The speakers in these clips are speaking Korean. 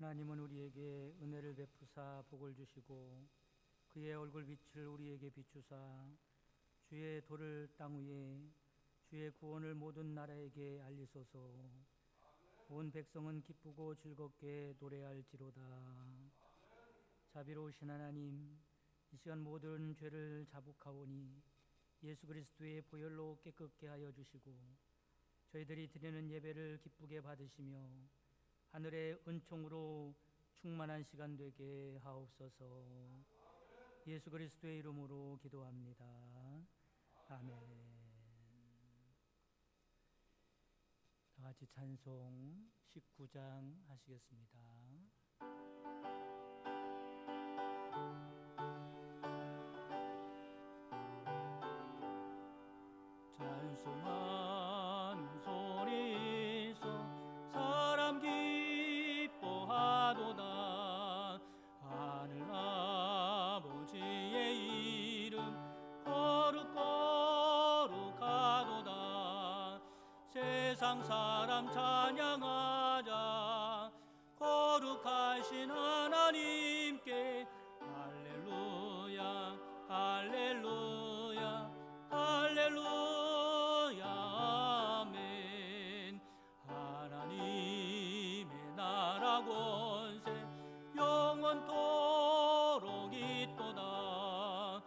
하나님은 우리에게 은혜를 베푸사 복을 주시고 그의 얼굴빛을 우리에게 비추사 주의 도를 땅 위에 주의 구원을 모든 나라에게 알리소서. 온 백성은 기쁘고 즐겁게 노래할지로다. 자비로우신 하나님, 이 시간 모든 죄를 자복하오니 예수 그리스도의 보혈로 깨끗게 하여 주시고 저희들이 드리는 예배를 기쁘게 받으시며 하늘의 은총으로 충만한 시간 되게 하옵소서. 예수 그리스도의 이름으로 기도합니다. 아멘. 다 같이 찬송 19장 하시겠습니다. 찬송하는 소리서 사람 기뻐하도다. 하늘 아버지의 이름 거룩거룩하도다. 세상 사람 찬양하자. 거룩하신 하나님께 할렐루야 할렐루야 할렐루야 아멘. 하나님의 나라 권세 영원토록 있도다.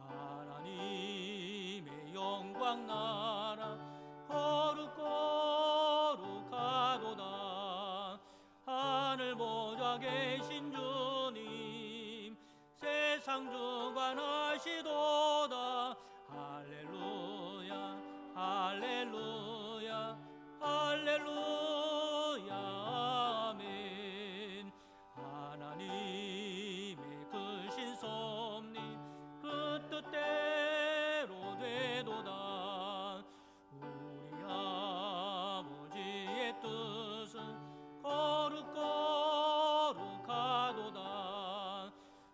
하나님의 영광 나라 거룩거룩하도다. 하늘 보좌 계신 주님 세상 주관하시도다. 할렐루야 할렐루야 할렐루야 아멘. 하나님의 크신 섭리 그 뜻대로 되도다. 우리 아버지의 뜻은 거룩거룩하도다.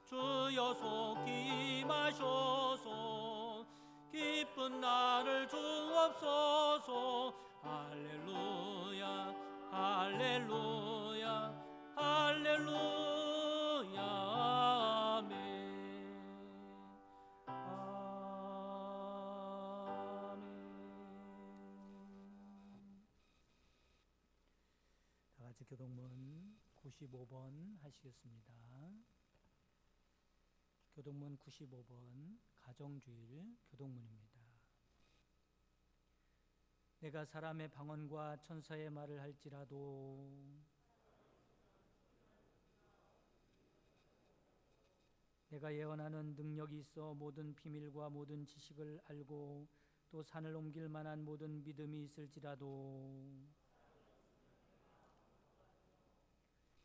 주여 속히 임하소서. 기쁜 나를 주옵소서. 할렐루야 할렐루야 할렐루야 아멘. 아멘. 다 같이 교동문 95번 하시겠습니다. 교동문 95번 가정주일 교동문입니다. 내가 사람의 방언과 천사의 말을 할지라도 내가 예언하는 능력이 있어 모든 비밀과 모든 지식을 알고 또 산을 옮길 만한 모든 믿음이 있을지라도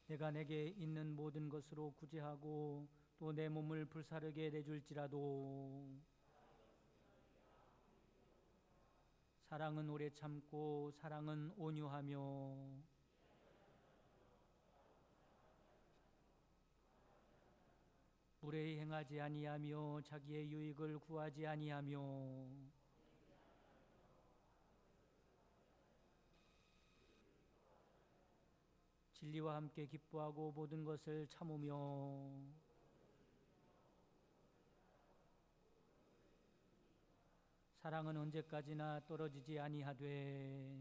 내가 내게 있는 모든 것으로 구제하고 또 내 몸을 불사르게 내줄지라도 사랑은 오래 참고 사랑은 온유하며 불의히 행하지 아니하며 자기의 유익을 구하지 아니하며 진리와 함께 기뻐하고 모든 것을 참으며 사랑은 언제까지나 떨어지지 아니하되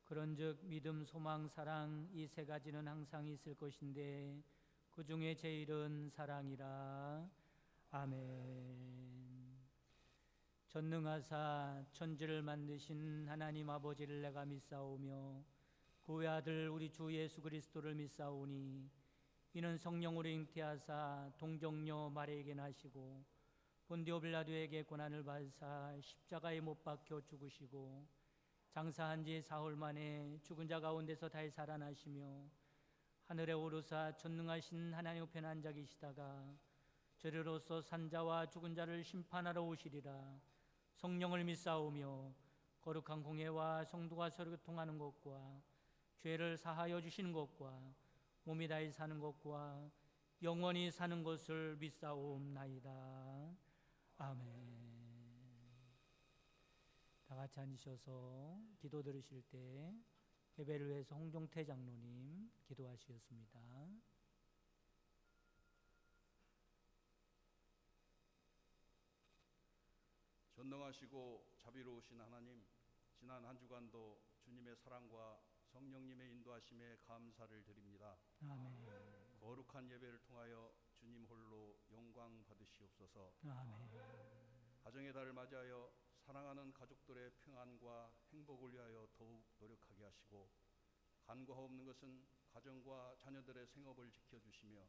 그런즉 믿음, 소망, 사랑 이 세 가지는 항상 있을 것인데 그 중에 제일은 사랑이라. 아멘. 전능하사 천지를 만드신 하나님 아버지를 내가 믿사오며 그 외아들 우리 주 예수 그리스도를 믿사오니 이는 성령으로 잉태하사 동정녀 마리아에게 나시고 본디오 빌라도에게 고난을 받으사 십자가에 못 박혀 죽으시고 장사한 지 사흘 만에 죽은 자 가운데서 다시 살아나시며 하늘에 오르사 전능하신 하나님 우편에 앉아 계시다가 죄로서 산자와 죽은 자를 심판하러 오시리라. 성령을 믿사오며 거룩한 공회와 성도가 서로 교통하는 것과 죄를 사하여 주시는 것과 몸이 다시 사는 것과 영원히 사는 것을 믿사옵나이다. 아멘. 다 같이 앉으셔서 기도 들으실 때 예배를 위해서 홍종태 장로님 기도하시겠습니다. 전능하시고 자비로우신 하나님, 지난 한 주간도 주님의 사랑과 성령님의 인도하심에 감사를 드립니다. 아멘. 거룩한 예배를 통하여 주님 홀로 영광 받으시옵소서. 아멘. 가정의 달을 맞이하여 사랑하는 가족들의 평안과 행복을 위하여 더욱 노력하게 하시고, 간과하옵는 것은 가정과 자녀들의 생업을 지켜주시며,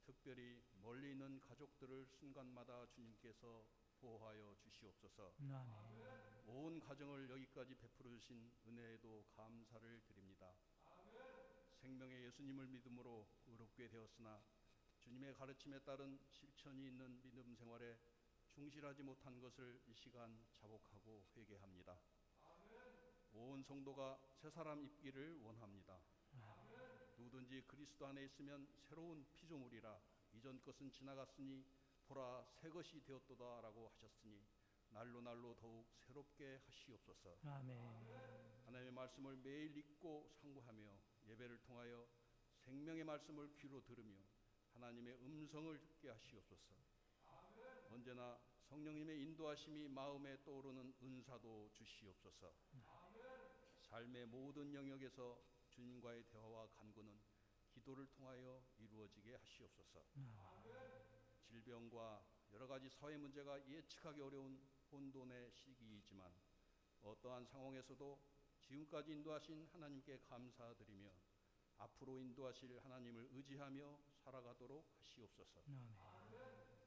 특별히 멀리 있는 가족들을 순간마다 주님께서 보호하여 주시옵소서. 아멘. 온 가정을 여기까지 베풀어 주신 은혜에도 감사를 드립니다. 생명의 예수님을 믿음으로 의롭게 되었으나 주님의 가르침에 따른 실천이 있는 믿음 생활에 충실하지 못한 것을 이 시간 자복하고 회개합니다. 온 성도가 새 사람 입기를 원합니다. 누구든지 그리스도 안에 있으면 새로운 피조물이라, 이전 것은 지나갔으니 보라 새 것이 되었도다 라고 하셨으니 날로 날로 더욱 새롭게 하시옵소서. 아멘. 하나님의 말씀을 매일 읽고 상고하며 예배를 통하여 생명의 말씀을 귀로 들으며 하나님의 음성을 듣게 하시옵소서. 언제나 성령님의 인도하심이 마음에 떠오르는 은사도 주시옵소서. 삶의 모든 영역에서 주님과의 대화와 간구는 기도를 통하여 이루어지게 하시옵소서. 질병과 여러 가지 사회 문제가 예측하기 어려운 혼돈의 시기이지만 어떠한 상황에서도 지금까지 인도하신 하나님께 감사드리며 앞으로 인도하실 하나님을 의지하며 살아가도록 하시옵소서.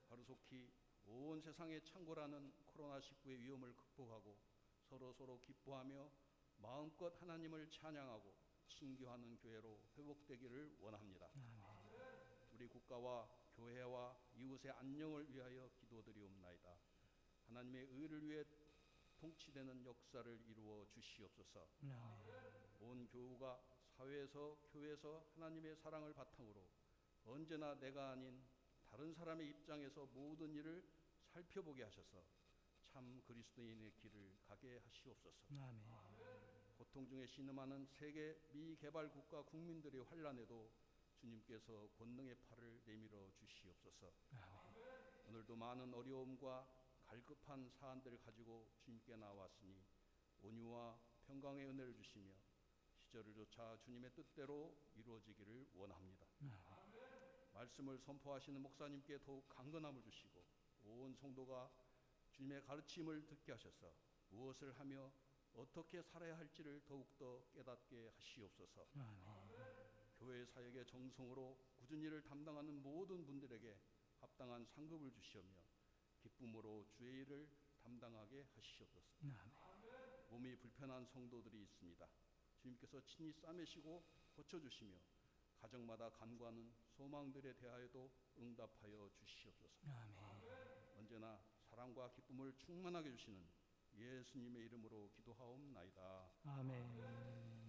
하루속히 온 세상의 창궐하는 코로나19의 위험을 극복하고 서로 기뻐하며 마음껏 하나님을 찬양하고 친교하는 교회로 회복되기를 원합니다. 우리 국가와 교회와 이웃의 안녕을 위하여 기도드리옵나이다. 하나님의 의를 위해 통치되는 역사를 이루어 주시옵소서. 온 교우가 사회에서 교회에서 하나님의 사랑을 바탕으로 언제나 내가 아닌 다른 사람의 입장에서 모든 일을 살펴보게 하셔서 참 그리스도인의 길을 가게 하시옵소서. 아멘. 고통 중에 신음하는 세계 미개발 국가 국민들의 환난에도 주님께서 권능의 팔을 내밀어 주시옵소서. 아멘. 오늘도 많은 어려움과 갈급한 사안들을 가지고 주님께 나왔으니 온유와 평강의 은혜를 주시며 시절을 쫓아 주님의 뜻대로 이루어지기를 원합니다. 말씀을 선포하시는 목사님께 더욱 강건함을 주시고 온 성도가 주님의 가르침을 듣게 하셔서 무엇을 하며 어떻게 살아야 할지를 더욱더 깨닫게 하시옵소서. 교회 사역의 정성으로 꾸준히 일을 담당하는 모든 분들에게 합당한 상급을 주시며 기쁨으로 주의 일을 담당하게 하시옵소서. 몸이 불편한 성도들이 있습니다. 주님께서 친히 싸매시고 고쳐주시며 가정마다 간구하는 소망들에 대하여도 응답하여 주시옵소서. 언제나 사랑과 기쁨을 충만하게 주시는 예수님의 이름으로 기도하옵나이다. 아멘.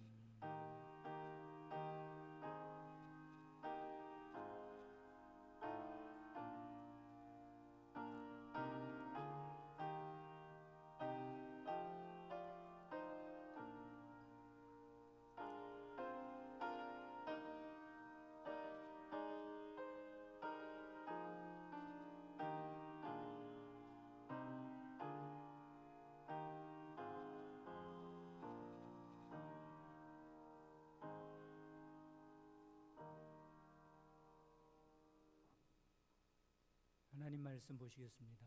하나님 말씀 보시겠습니다.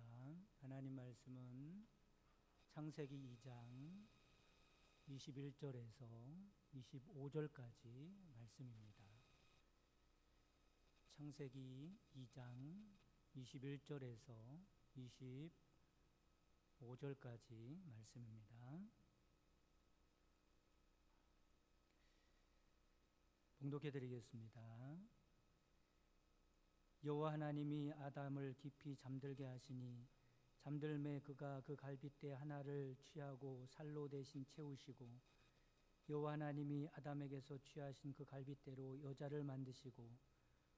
하나님 말씀은 창세기 2장 21절에서 25절까지 말씀입니다. 창세기 2장 21절에서 25절까지 말씀입니다. 봉독해 드리겠습니다. 여호와 하나님이 아담을 깊이 잠들게 하시니 잠들매 그가 그 갈빗대 하나를 취하고 살로 대신 채우시고 여호와 하나님이 아담에게서 취하신 그 갈빗대로 여자를 만드시고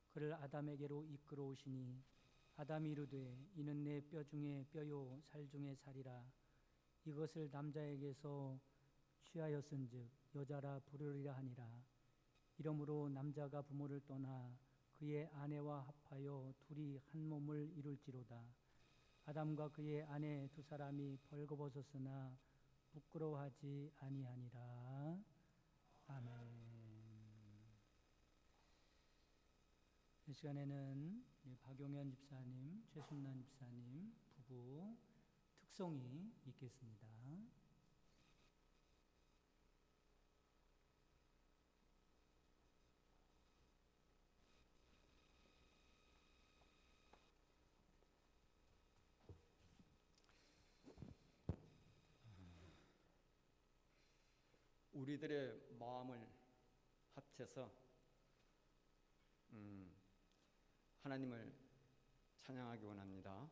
그를 아담에게로 이끌어 오시니 아담이 이르되 이는 내 뼈 중에 뼈요 살 중에 살이라 이것을 남자에게서 취하였은즉 여자라 부르리라 하니라. 이러므로 남자가 부모를 떠나 그의 아내와 합하여 둘이 한 몸을 이룰지로다. 아담과 그의 아내 두 사람이 벌거벗었으나 부끄러워하지 아니하니라. 아멘. 이 시간에는 박용현 집사님, 최순란 집사님 부부 특송이 있겠습니다. 우리들의 마음을 합쳐서 하나님을 찬양하기 원합니다.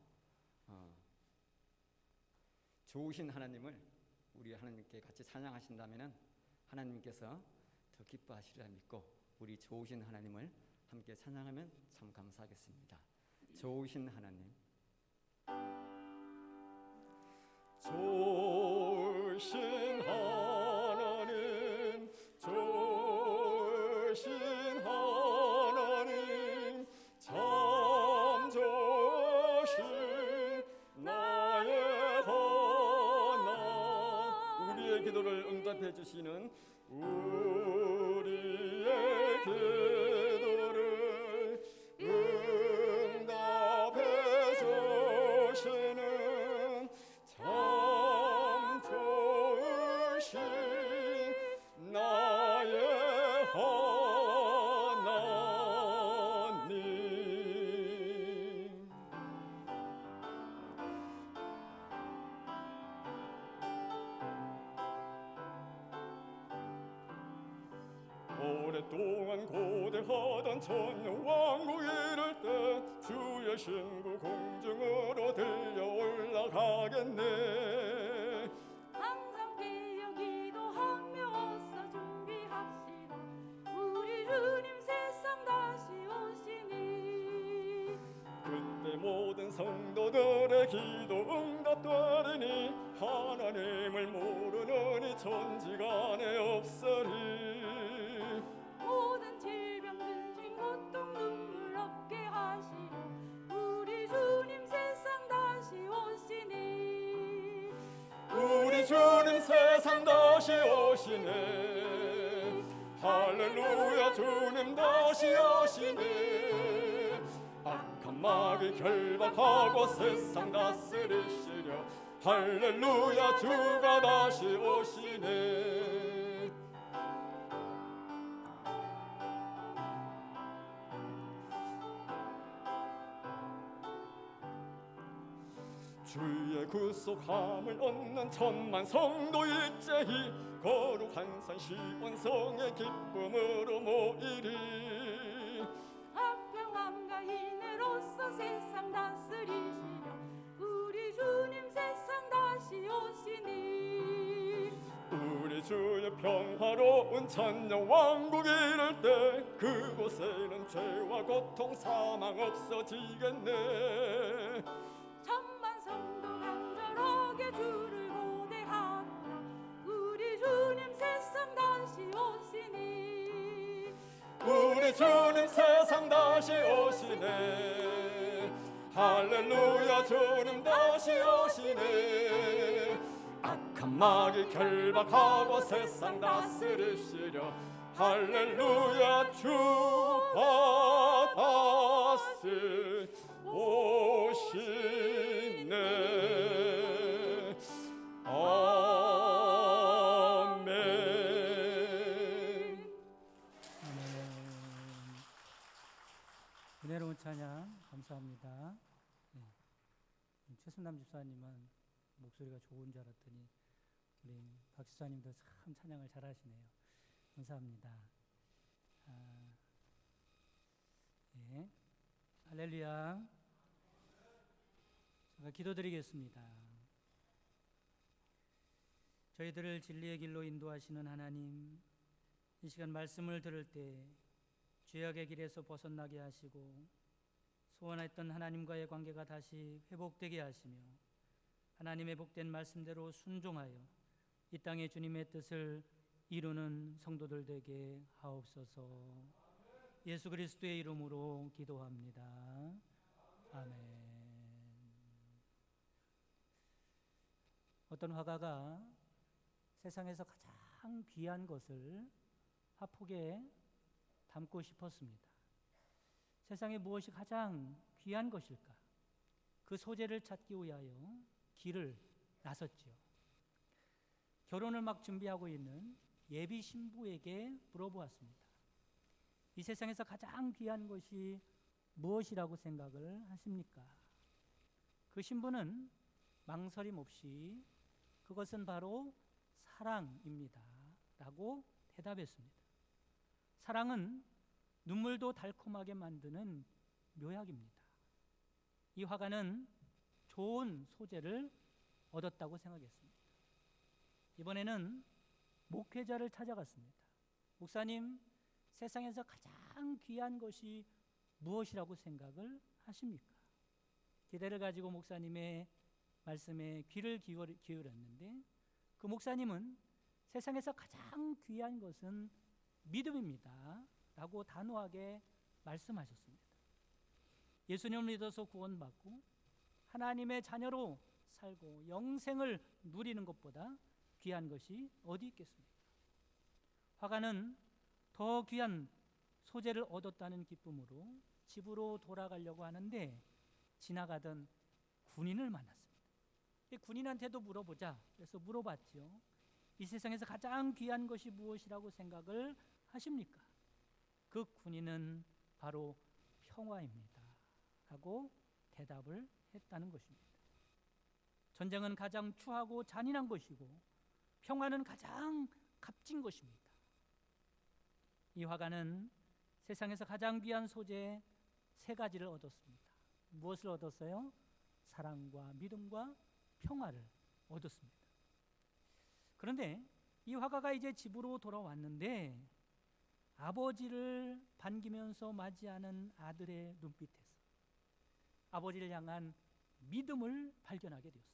좋으신 하나님을 우리 하나님께 같이 찬양하신다면 하나님께서 더 기뻐하시리라 믿고 우리 좋으신 하나님을 함께 찬양하면 참 감사하겠습니다. 좋으신 하나님, 좋으신 하나님, 좋으신 하나님, 참 좋으신 나의 하나. 우리의 기도를 응답해 주시는 우리의 기도를 응답해 주시는 참 좋으신 나의 하나님. 오랫동안 고대하던 천년왕국 이를 때 주의 신부 공중으로 들려 올라가겠네. 항상 깨어 기도하며 어서 준비합시다. 우리 주님 세상 다시 오시니. 그때 모든 성도들의 기도 응답되리니 하나님을 모르는 이 천지간에 없으리. 모든 질병 근심 고통 눈물 없게 하시려 우리 주님 세상 다시 오시니. 우리 주님 세상 다시 오시네. 할렐루야, 주님 다시 오시네. 악한 마귀 결박하고 세상 다스리시려 할렐루야, 주가 다시 오시네. 주의 구속함을 얻는 천만 성도 일제히 거룩한 산 시온성의 기쁨으로 모이리. 합평함과 인애로서 세상 다스리시려 우리 주님 세상 다시 오시니. 우리 주의 평화로운 천년 왕국 이를 때 그곳에는 죄와 고통 사망 없어지겠네. 천만 성도 간절하게 주를 고대하노라 우리 주님 세상 다시 오시니. 우리 주님 세상 다시 오시네. 할렐루야, 주님 다시 오시네. 악한 마귀 결박하고 세상 다스리시려 할렐루야, 주가 다시 오시네. 아멘. 은혜로운 찬양 감사합니다. 최순남 집사님은 목소리가 좋은 줄 알았더니 우리 박 집사님도 참 찬양을 잘하시네요. 감사합니다. 예. 할렐루야. 제가 기도드리겠습니다. 저희들을 진리의 길로 인도하시는 하나님, 이 시간 말씀을 들을 때 죄악의 길에서 벗어나게 하시고 소원했던 하나님과의 관계가 다시 회복되게 하시며 하나님의 복된 말씀대로 순종하여 이 땅에 주님의 뜻을 이루는 성도들 되게 하옵소서. 예수 그리스도의 이름으로 기도합니다. 아멘. 어떤 화가가 세상에서 가장 귀한 것을 화폭에 담고 싶었습니다. 세상에 무엇이 가장 귀한 것일까? 그 소재를 찾기 위하여 길을 나섰지요. 결혼을 막 준비하고 있는 예비 신부에게 물어보았습니다. 이 세상에서 가장 귀한 것이 무엇이라고 생각을 하십니까? 그 신부는 망설임 없이 그것은 바로 사랑입니다 라고 대답했습니다. 사랑은 눈물도 달콤하게 만드는 묘약입니다. 이 화가는 좋은 소재를 얻었다고 생각했습니다. 이번에는 목회자를 찾아갔습니다. 목사님, 세상에서 가장 귀한 것이 무엇이라고 생각을 하십니까? 기대를 가지고 목사님의 말씀에 귀를 기울였는데 그 목사님은 세상에서 가장 귀한 것은 믿음입니다 라고 단호하게 말씀하셨습니다. 예수님을 믿어서 구원받고 하나님의 자녀로 살고 영생을 누리는 것보다 귀한 것이 어디 있겠습니까? 화가는 더 귀한 소재를 얻었다는 기쁨으로 집으로 돌아가려고 하는데 지나가던 군인을 만났습니다. 군인한테도 물어보자. 그래서 물어봤죠. 이 세상에서 가장 귀한 것이 무엇이라고 생각을 하십니까? 그 군인은 바로 평화입니다 라고 대답을 했다는 것입니다. 전쟁은 가장 추하고 잔인한 것이고 평화는 가장 값진 것입니다. 이 화가는 세상에서 가장 귀한 소재 3가지를 얻었습니다. 무엇을 얻었어요? 사랑과 믿음과 평화를 얻었습니다. 그런데 이 화가가 이제 집으로 돌아왔는데 아버지를 반기면서 맞이하는 아들의 눈빛에서 아버지를 향한 믿음을 발견하게 되었습니다.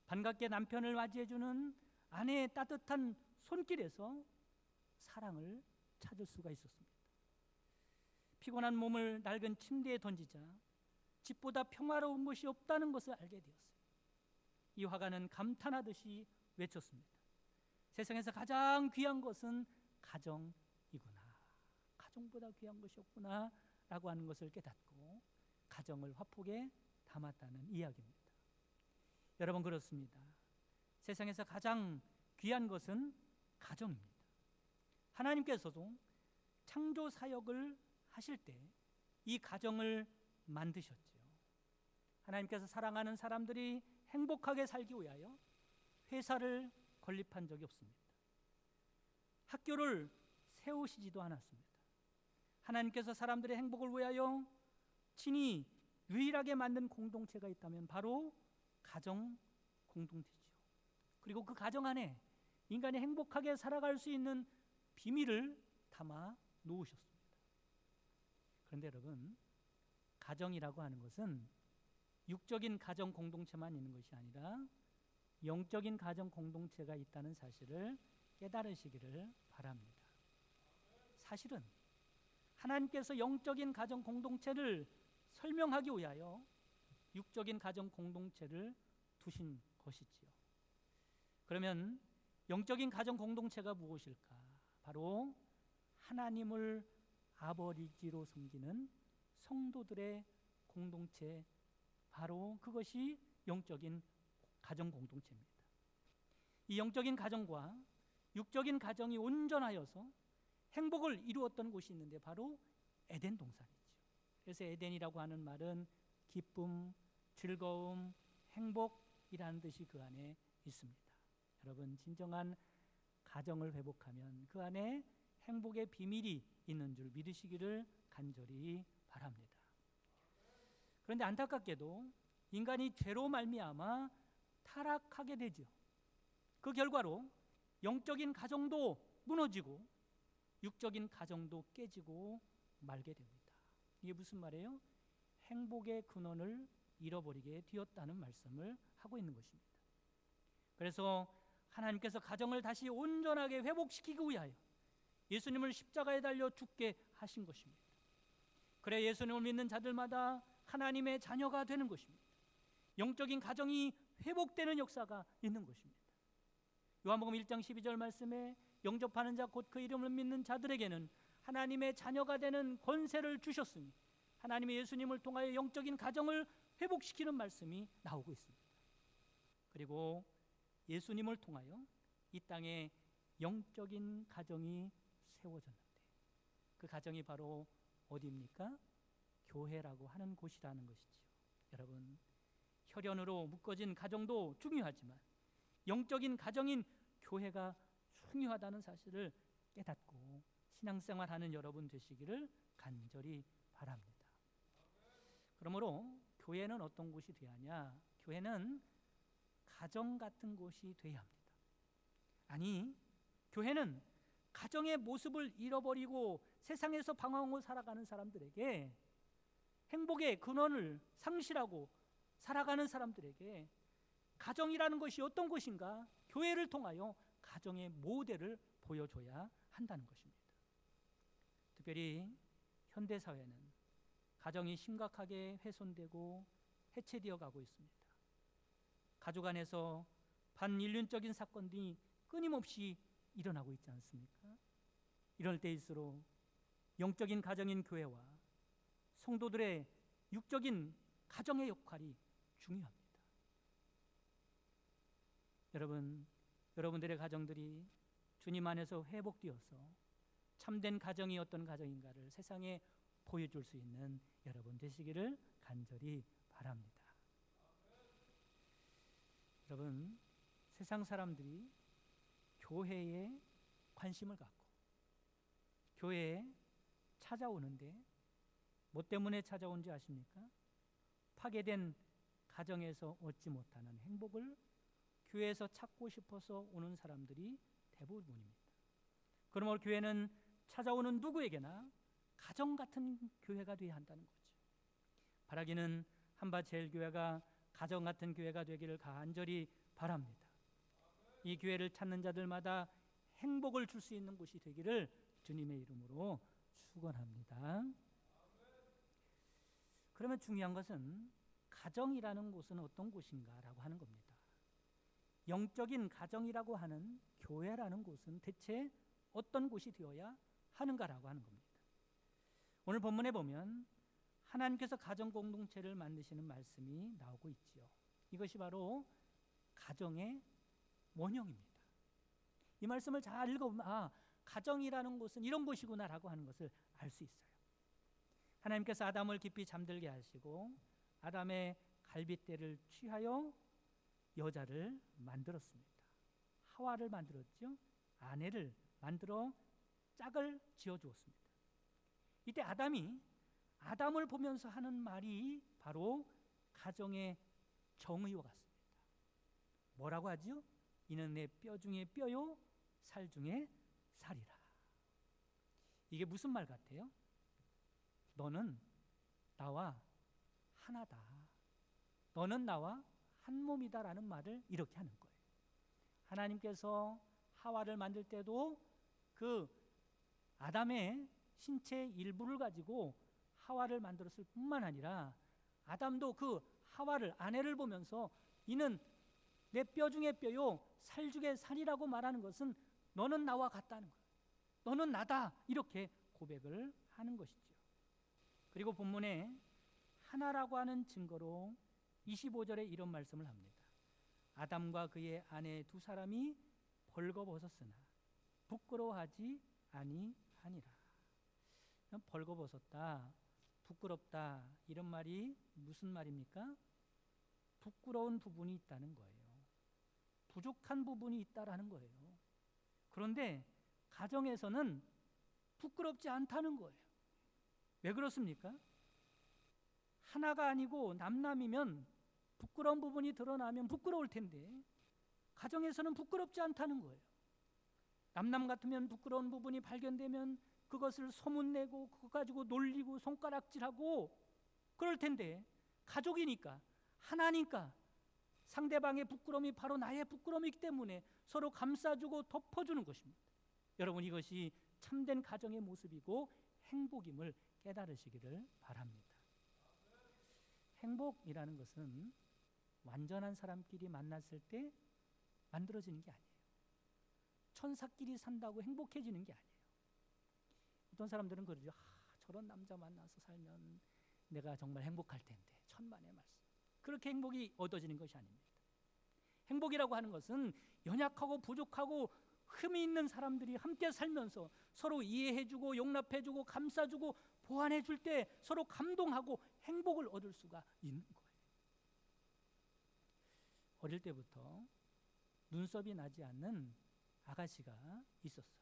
반갑게 남편을 맞이해주는 아내의 따뜻한 손길에서 사랑을 찾을 수가 있었습니다. 피곤한 몸을 낡은 침대에 던지자 집보다 평화로운 것이 없다는 것을 알게 되었어요. 이 화가는 감탄하듯이 외쳤습니다. 세상에서 가장 귀한 것은 가정이구나. 가정보다 귀한 것이 없구나 라고 하는 것을 깨닫고 가정을 화폭에 담았다는 이야기입니다. 여러분, 그렇습니다. 세상에서 가장 귀한 것은 가정입니다. 하나님께서도 창조 사역을 하실 때 이 가정을 만드셨죠. 하나님께서 사랑하는 사람들이 행복하게 살기 위하여 회사를 건립한 적이 없습니다. 학교를 세우시지도 않았습니다. 하나님께서 사람들의 행복을 위하여 친히 유일하게 만든 공동체가 있다면 바로 가정 공동체죠. 그리고 그 가정 안에 인간이 행복하게 살아갈 수 있는 비밀을 담아 놓으셨습니다. 그런데 여러분, 가정이라고 하는 것은 육적인 가정 공동체만 있는 것이 아니라 영적인 가정 공동체가 있다는 사실을 깨달으시기를 바랍니다. 사실은 하나님께서 영적인 가정 공동체를 설명하기 위하여 육적인 가정 공동체를 두신 것이지요. 그러면 영적인 가정 공동체가 무엇일까? 바로 하나님을 아버지로 섬기는 성도들의 공동체, 바로 그것이 영적인 가정 공동체입니다. 이 영적인 가정과 육적인 가정이 온전하여서 행복을 이루었던 곳이 있는데 바로 에덴 동산이죠. 그래서 에덴이라고 하는 말은 기쁨, 즐거움, 행복이라는 뜻이 그 안에 있습니다. 여러분, 진정한 가정을 회복하면 그 안에 행복의 비밀이 있는 줄 믿으시기를 간절히 바랍니다. 그런데 안타깝게도 인간이 죄로 말미암아 타락하게 되죠. 그 결과로 영적인 가정도 무너지고 육적인 가정도 깨지고 말게 됩니다. 이게 무슨 말이에요? 행복의 근원을 잃어버리게 되었다는 말씀을 하고 있는 것입니다. 그래서 하나님께서 가정을 다시 온전하게 회복시키기 위하여 예수님을 십자가에 달려 죽게 하신 것입니다. 그래 예수님을 믿는 자들마다 하나님의 자녀가 되는 것입니다. 영적인 가정이 회복되는 역사가 있는 것입니다. 요한복음 1장 12절 말씀에 영접하는 자 곧 그 이름을 믿는 자들에게는 하나님의 자녀가 되는 권세를 주셨으니 하나님의 예수님을 통하여 영적인 가정을 회복시키는 말씀이 나오고 있습니다. 그리고 예수님을 통하여 이 땅에 영적인 가정이 세워졌는데 그 가정이 바로 어디입니까? 교회라고 하는 곳이라는 것이죠. 여러분, 혈연으로 묶어진 가정도 중요하지만 영적인 가정인 교회가 중요하다는 사실을 깨닫고 신앙생활하는 여러분 되시기를 간절히 바랍니다. 그러므로 교회는 어떤 곳이 되어야 하냐? 교회는 가정 같은 곳이 되어야 합니다. 아니, 교회는 가정의 모습을 잃어버리고 세상에서 방황하고 살아가는 사람들에게 행복의 근원을 상실하고 살아가는 사람들에게 가정이라는 것이 어떤 것인가? 교회를 통하여 가정의 모델을 보여줘야 한다는 것입니다. 특별히 현대사회는 가정이 심각하게 훼손되고 해체되어 가고 있습니다. 가족 안에서 반인륜적인 사건들이 끊임없이 일어나고 있지 않습니까? 이럴 때일수록 영적인 가정인 교회와 성도들의 육적인 가정의 역할이 중요합니다. 여러분들의 가정들이 주님 안에서 회복되어서 참된 가정이 어떤 가정인가를 세상에 보여줄 수 있는 여러분 되시기를 간절히 바랍니다. 여러분, 세상 사람들이 교회에 관심을 갖고 교회에 찾아오는데 뭐 때문에 찾아오는지 아십니까? 파괴된 가정에서 얻지 못하는 행복을 교회에서 찾고 싶어서 오는 사람들이 대부분입니다. 그러므로 교회는 찾아오는 누구에게나 가정 같은 교회가 되어야 한다는 거죠. 바라기는 한밭제일교회가 가정 같은 교회가 되기를 간절히 바랍니다. 이 교회를 찾는 자들마다 행복을 줄 수 있는 곳이 되기를 주님의 이름으로 축원합니다. 그러면 중요한 것은 가정이라는 곳은 어떤 곳인가라고 하는 겁니다. 영적인 가정이라고 하는 교회라는 곳은 대체 어떤 곳이 되어야 하는가라고 하는 겁니다. 오늘 본문에 보면 하나님께서 가정 공동체를 만드시는 말씀이 나오고 있지요. 이것이 바로 가정의 원형입니다. 이 말씀을 잘 읽어보면 가정이라는 곳은 이런 곳이구나라고 하는 것을 알 수 있어요. 하나님께서 아담을 깊이 잠들게 하시고 아담의 갈빗대를 취하여 여자를 만들었습니다. 하와를 만들었죠. 아내를 만들어 짝을 지어주었습니다. 이때 아담을 보면서 하는 말이 바로 가정의 정의와 같습니다. 뭐라고 하죠? 이는 내 뼈 중에 뼈요 살 중에 살이라. 이게 무슨 말 같아요? 너는 나와 하나다. 너는 나와 한 몸이다라는 말을 이렇게 하는 거예요. 하나님께서 하와를 만들 때도 그 아담의 신체 일부를 가지고 하와를 만들었을 뿐만 아니라 아담도 그 하와를 아내를 보면서 이는 내 뼈 중에 뼈요 살 중에 살이라고 말하는 것은 너는 나와 같다는 거예요. 너는 나다 이렇게 고백을 하는 것이죠. 그리고 본문에 하나라고 하는 증거로 25절에 이런 말씀을 합니다. 아담과 그의 아내 두 사람이 벌거벗었으나 부끄러워하지 아니하니라. 벌거벗었다, 부끄럽다 이런 말이 무슨 말입니까? 부끄러운 부분이 있다는 거예요. 부족한 부분이 있다라는 거예요. 그런데 가정에서는 부끄럽지 않다는 거예요. 왜 그렇습니까? 하나가 아니고 남남이면 부끄러운 부분이 드러나면 부끄러울 텐데 가정에서는 부끄럽지 않다는 거예요. 남남 같으면 부끄러운 부분이 발견되면 그것을 소문내고 그거 가지고 놀리고 손가락질하고 그럴 텐데 가족이니까 하나니까 상대방의 부끄러움이 바로 나의 부끄러움이기 때문에 서로 감싸주고 덮어주는 것입니다. 여러분, 이것이 참된 가정의 모습이고 행복임을 깨달으시기를 바랍니다. 행복이라는 것은 완전한 사람끼리 만났을 때 만들어지는 게 아니에요. 천사끼리 산다고 행복해지는 게 아니에요. 어떤 사람들은 그러죠. 저런 남자 만나서 살면 내가 정말 행복할 텐데, 천만의 말씀. 그렇게 행복이 얻어지는 것이 아닙니다. 행복이라고 하는 것은 연약하고 부족하고 흠이 있는 사람들이 함께 살면서 서로 이해해주고 용납해주고 감싸주고 보완해줄 때 서로 감동하고 행복을 얻을 수가 있는 거예요. 어릴 때부터 눈썹이 나지 않는 아가씨가 있었어요.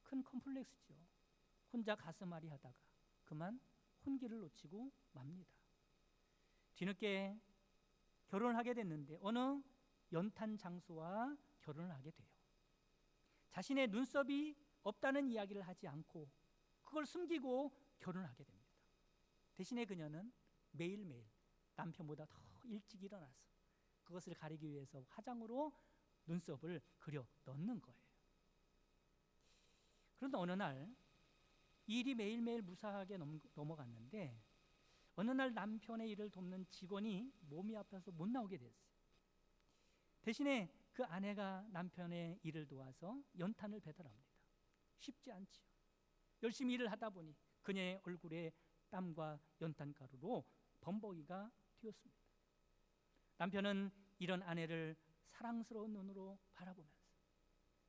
큰 컴플렉스죠. 혼자 가슴앓이 하다가 그만 혼기를 놓치고 맙니다. 뒤늦게 결혼을 하게 됐는데 어느 연탄 장수와 결혼을 하게 돼요. 자신의 눈썹이 없다는 이야기를 하지 않고 그걸 숨기고 결혼을 하게 됩니다. 대신에 그녀는 매일매일 남편보다 더 일찍 일어나서 그것을 가리기 위해서 화장으로 눈썹을 그려 넣는 거예요. 그런데 어느 날 일이 매일매일 무사하게 넘어갔는데 어느 날 남편의 일을 돕는 직원이 몸이 아파서 못 나오게 됐어요. 대신에 그 아내가 남편의 일을 도와서 연탄을 배달합니다. 쉽지 않지요. 열심히 일을 하다 보니 그녀의 얼굴에 땀과 연탄가루로 범벅이가 튀었습니다. 남편은 이런 아내를 사랑스러운 눈으로 바라보면서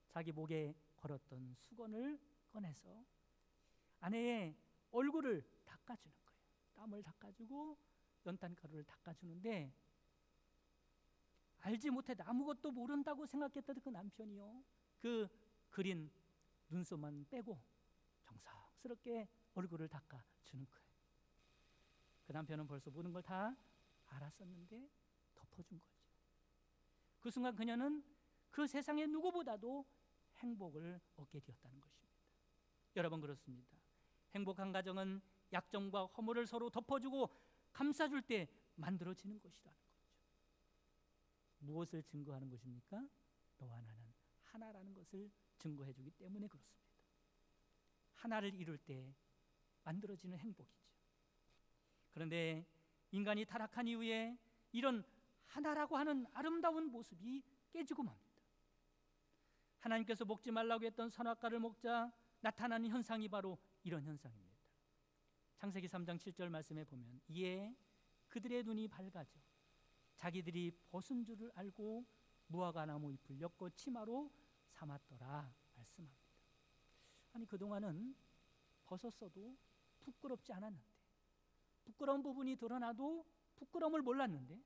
자기 목에 걸었던 수건을 꺼내서 아내의 얼굴을 닦아주는 거예요. 땀을 닦아주고 연탄가루를 닦아주는데 알지 못해도 아무것도 모른다고 생각했던 그 남편이요, 그 그린 눈썹만 빼고 정성스럽게 얼굴을 닦아주는 거예요. 그 남편은 벌써 모든 걸 다 알았었는데 덮어준 거죠. 그 순간 그녀는 그 세상의 누구보다도 행복을 얻게 되었다는 것입니다. 여러분, 그렇습니다. 행복한 가정은 약점과 허물을 서로 덮어주고 감싸줄 때 만들어지는 것이라는 거죠. 무엇을 증거하는 것입니까? 너와 나는 하나라는 것을 증거해주기 때문에 그렇습니다. 하나를 이룰 때 만들어지는 행복이죠. 그런데 인간이 타락한 이후에 이런 하나라고 하는 아름다운 모습이 깨지고 맙니다. 하나님께서 먹지 말라고 했던 선악과를 먹자 나타나는 현상이 바로 이런 현상입니다. 창세기 3장 7절 말씀에 보면 이에 그들의 눈이 밝아져 자기들이 벗은 줄을 알고 무화과 나무 잎을 엮고 치마로 삼았더라 말씀합니다. 아니, 그동안은 벗었어도 부끄럽지 않았는데, 부끄러운 부분이 드러나도 부끄러움을 몰랐는데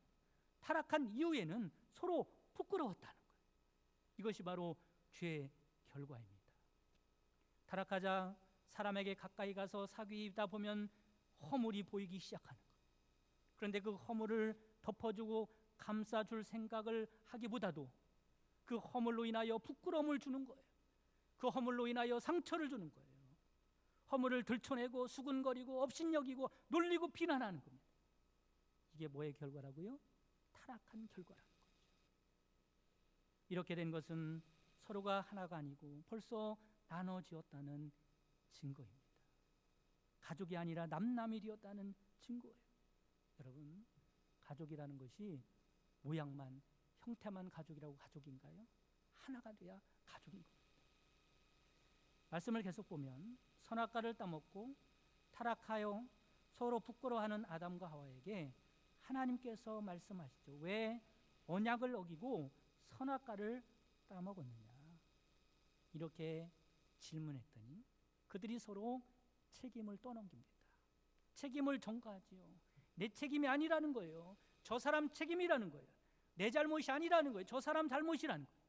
타락한 이후에는 서로 부끄러웠다는 거예요. 이것이 바로 죄의 결과입니다. 타락하자 사람에게 가까이 가서 사귀다 보면 허물이 보이기 시작하는 거예요. 그런데 그 허물을 덮어주고 감싸줄 생각을 하기보다도 그 허물로 인하여 부끄러움을 주는 거예요. 그 허물로 인하여 상처를 주는 거예요. 허물을 들춰내고 수군거리고 업신여기고 놀리고 비난하는 겁니다. 이게 뭐의 결과라고요? 타락한 결과라는 거죠. 이렇게 된 것은 서로가 하나가 아니고 벌써 나눠지었다는 증거입니다. 가족이 아니라 남남이 되었다는 증거예요. 여러분, 가족이라는 것이 모양만, 형태만 가족이라고 가족인가요? 하나가 돼야 가족인 겁니다. 말씀을 계속 보면 선악과를 따먹고 타락하여 서로 부끄러워하는 아담과 하와에게 하나님께서 말씀하시죠. 왜 언약을 어기고 선악과를 따먹었느냐? 이렇게 질문했더니 그들이 서로 책임을 떠넘깁니다. 책임을 전가하지요. 내 책임이 아니라는 거예요. 저 사람 책임이라는 거예요. 내 잘못이 아니라는 거예요. 저 사람 잘못이라는 거예요.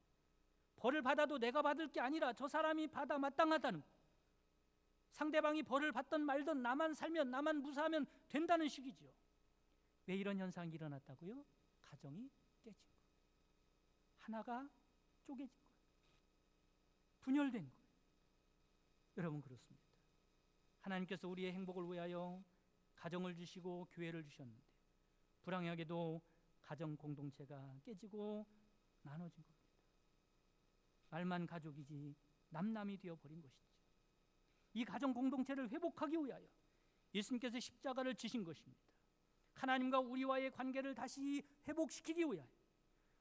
벌을 받아도 내가 받을 게 아니라 저 사람이 받아 마땅하다는 거예요. 상대방이 벌을 받든 말든 나만 살면, 나만 무사하면 된다는 식이죠. 왜 이런 현상이 일어났다고요? 가정이 깨진 거예요. 하나가 쪼개진 거예요. 분열된 거예요. 여러분, 그렇습니다. 하나님께서 우리의 행복을 위하여 가정을 주시고 교회를 주셨는데 불행하게도 가정 공동체가 깨지고 나눠진 겁니다. 말만 가족이지 남남이 되어버린 것이죠. 이 가정 공동체를 회복하기 위하여 예수님께서 십자가를 지신 것입니다. 하나님과 우리와의 관계를 다시 회복시키기 위하여,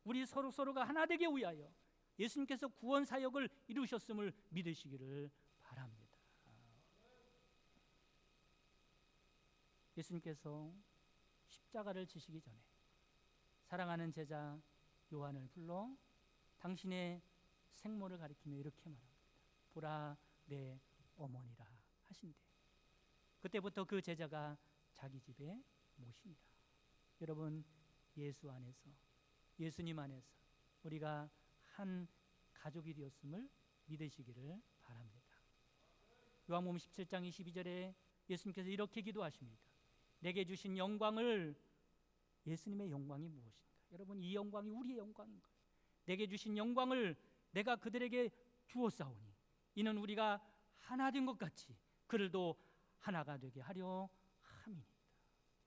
우리 서로가 하나 되기 위하여 예수님께서 구원 사역을 이루셨음을 믿으시기를 바랍니다. 예수님께서 십자가를 지시기 전에 사랑하는 제자 요한을 불러 당신의 생모를 가리키며 이렇게 말합니다. 보라 내 어머니라 하신대. 그때부터 그 제자가 자기 집에 모십니다. 여러분, 예수 안에서, 예수님 안에서 우리가 한 가족이 되었음을 믿으시기를 바랍니다. 요한복음 17장 22절에 예수님께서 이렇게 기도하십니다. 내게 주신 영광을, 예수님의 영광이 무엇인가? 여러분, 이 영광이 우리의 영광인가요? 내게 주신 영광을 내가 그들에게 주었사오니 이는 우리가 하나 된 것 같이 그들도 하나가 되게 하려 함이니이다.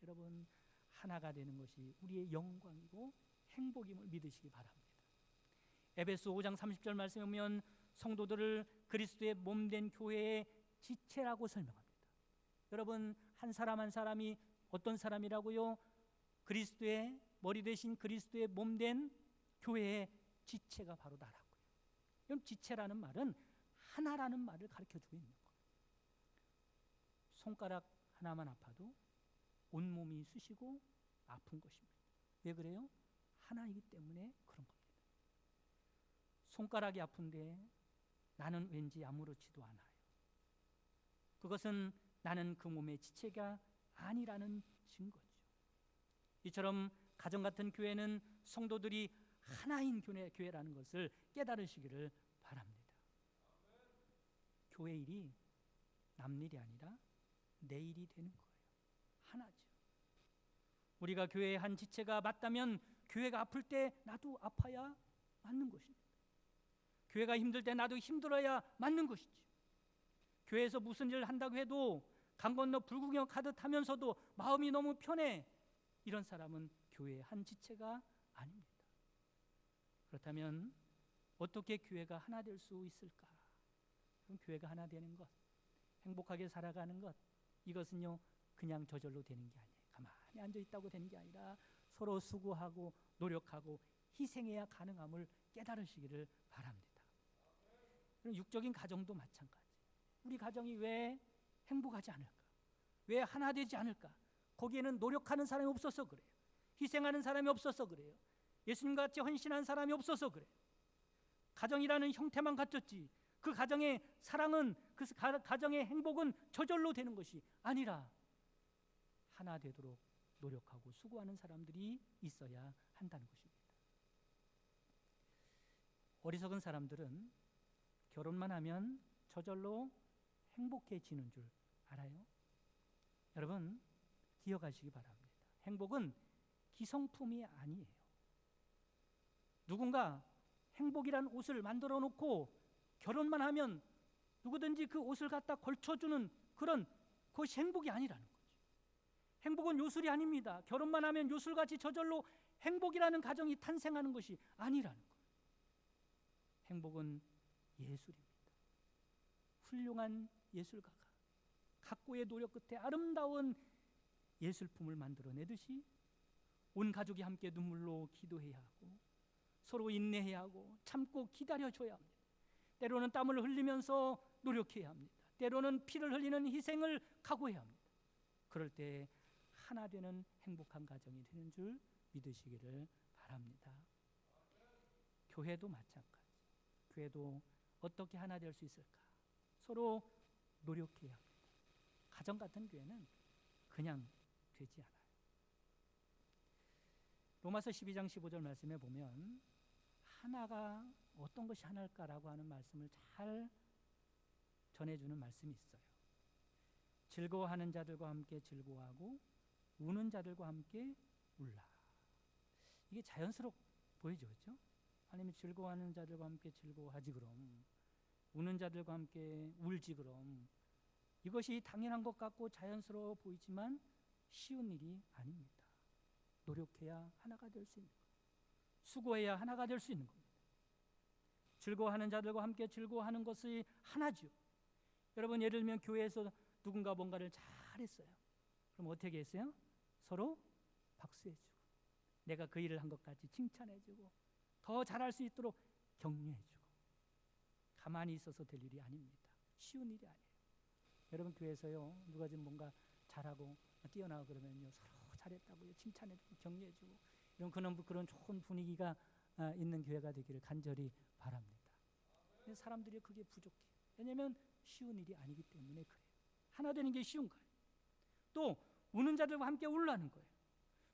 여러분, 하나가 되는 것이 우리의 영광이고 행복임을 믿으시기 바랍니다. 에베소 5장 30절 말씀에 보면 성도들을 그리스도의 몸된 교회의 지체라고 설명합니다. 여러분, 한 사람 한 사람이 어떤 사람이라고요? 그리스도의 머리 되신 그리스도의 몸된 교회의 지체가 바로 나라고요. 그럼 지체라는 말은 하나라는 말을 가르쳐주고 있는 거예요. 손가락 하나만 아파도 온몸이 쑤시고 아픈 것입니다. 왜 그래요? 하나이기 때문에 그런 겁니다. 손가락이 아픈데 나는 왠지 아무렇지도 않아요. 그것은 나는 그 몸의 지체가 아니라는 증거죠. 이처럼 가정 같은 교회는 성도들이 하나인 교회라는 것을 깨달으시기를 바랍니다. 교회 일이 남 일이 아니라 내 일이 되는 거예요. 하나죠. 우리가 교회의 한 지체가 맞다면 교회가 아플 때 나도 아파야 맞는 것입니다. 교회가 힘들 때 나도 힘들어야 맞는 것이죠. 교회에서 무슨 일을 한다고 해도 강 건너 불구경 하듯 하면서도 마음이 너무 편해, 이런 사람은 교회의 한 지체가 아닙니다. 그렇다면 어떻게 교회가 하나 될 수 있을까? 그럼 교회가 하나 되는 것, 행복하게 살아가는 것, 이것은요 그냥 저절로 되는 게 아니에요. 가만히 앉아있다고 되는 게 아니라 서로 수고하고 노력하고 희생해야 가능함을 깨달으시기를 바랍니다. 육적인 가정도 마찬가지. 우리 가정이 왜 행복하지 않을까? 왜 하나 되지 않을까? 거기에는 노력하는 사람이 없어서 그래요. 희생하는 사람이 없어서 그래요. 예수님같이 헌신한 사람이 없어서 그래요. 가정이라는 형태만 갖췄지 그 가정의 사랑은, 그 가정의 행복은 저절로 되는 것이 아니라 하나 되도록 노력하고 수고하는 사람들이 있어야 한다는 것입니다. 어리석은 사람들은 결혼만 하면 저절로 행복해지는 줄 알아요? 여러분, 기억하시기 바랍니다. 행복은 기성품이 아니에요. 누군가 행복이란 옷을 만들어 놓고 결혼만 하면 누구든지 그 옷을 갖다 걸쳐주는 그런, 그것이 행복이 아니라는 거죠. 행복은 요술이 아닙니다. 결혼만 하면 요술같이 저절로 행복이라는 가정이 탄생하는 것이 아니라는 거예요. 행복은 예술입니다. 훌륭한 예술가가 각고의 노력 끝에 아름다운 예술품을 만들어내듯이 온 가족이 함께 눈물로 기도해야 하고 서로 인내해야 하고 참고 기다려줘야 합니다. 때로는 땀을 흘리면서 노력해야 합니다. 때로는 피를 흘리는 희생을 각오해야 합니다. 그럴 때 하나 되는 행복한 가정이 되는 줄 믿으시기를 바랍니다. 교회도 마찬가지. 교회도 어떻게 하나 될 수 있을까? 서로 노력해야 합니다. 가정 같은 교회는 그냥 되지 않아요. 로마서 12장 15절 말씀에 보면 하나가 어떤 것이 하나일까라고 하는 말씀을 잘 전해주는 말씀이 있어요. 즐거워하는 자들과 함께 즐거워하고 우는 자들과 함께 울라. 이게 자연스럽게 보이죠, 그렇죠? 하나님이 즐거워하는 자들과 함께 즐거워하지 그럼, 우는 자들과 함께 울지 그럼, 이것이 당연한 것 같고 자연스러워 보이지만 쉬운 일이 아닙니다. 노력해야 하나가 될 수 있는 거예요. 수고해야 하나가 될 수 있는 겁니다. 즐거워하는 자들과 함께 즐거워하는 것이 하나죠. 여러분, 예를 들면 교회에서 누군가 뭔가를 잘했어요. 그럼 어떻게 했어요? 서로 박수해주고, 내가 그 일을 한 것까지 칭찬해주고, 더 잘할 수 있도록 격려해주고. 가만히 있어서 될 일이 아닙니다. 쉬운 일이 아니에요. 여러분, 교회에서요, 누가 좀 뭔가 잘하고 뛰어나고 그러면요, 서로 잘했다고요, 칭찬해주고 격려해주고, 이런 그런 좋은 분위기가 있는 교회가 되기를 간절히 바랍니다. 근데 사람들이 그게 부족해요. 왜냐하면 쉬운 일이 아니기 때문에 그래요. 하나 되는 게 쉬운 거예요. 또 우는 자들과 함께 울라는 거예요.